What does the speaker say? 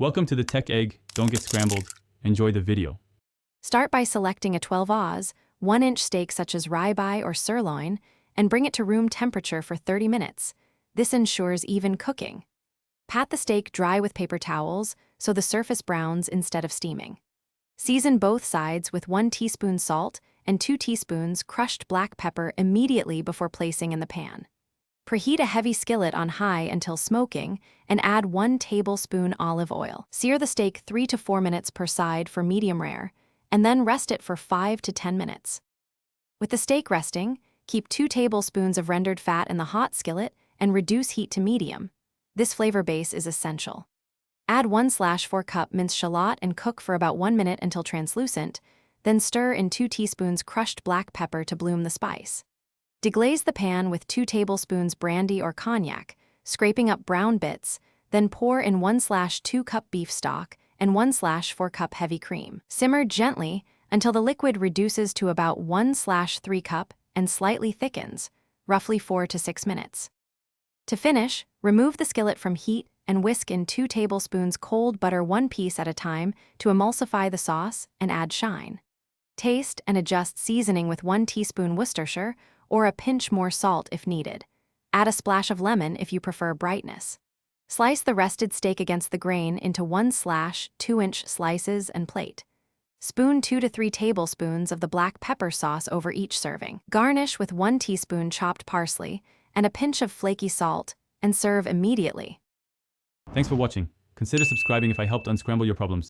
Welcome to the Tech Egg. Don't get scrambled. Enjoy the video. Start by selecting a 12 Oz, 1-inch steak such as ribeye or sirloin, and bring it to room temperature for 30 minutes. This ensures even cooking. Pat the steak dry with paper towels so the surface browns instead of steaming. Season both sides with 1 teaspoon salt and 2 teaspoons crushed black pepper immediately before placing in the pan. Preheat a heavy skillet on high until smoking and add 1 tablespoon olive oil. Sear the steak 3 to 4 minutes per side for medium rare, and then rest it for 5 to 10 minutes. With the steak resting, keep 2 tablespoons of rendered fat in the hot skillet and reduce heat to medium. This flavor base is essential. Add 1/4 cup minced shallot and cook for about 1 minute until translucent, then stir in 2 teaspoons crushed black pepper to bloom the spice. Deglaze the pan with 2 tablespoons brandy or cognac, scraping up brown bits, then pour in 1/2 cup beef stock and 1/4 cup heavy cream. Simmer gently until the liquid reduces to about 1/3 cup and slightly thickens, roughly 4 to 6 minutes. To finish, remove the skillet from heat and whisk in 2 tablespoons cold butter 1 piece at a time to emulsify the sauce and add shine. Taste and adjust seasoning with 1 teaspoon Worcestershire or a pinch more salt if needed. Add a splash of lemon if you prefer brightness. Slice the rested steak against the grain into 1/2-inch slices and plate. Spoon 2 to 3 tablespoons of the black pepper sauce over each serving. Garnish with 1 teaspoon chopped parsley and a pinch of flaky salt and serve immediately. Thanks for watching. Consider subscribing if I helped unscramble your problems.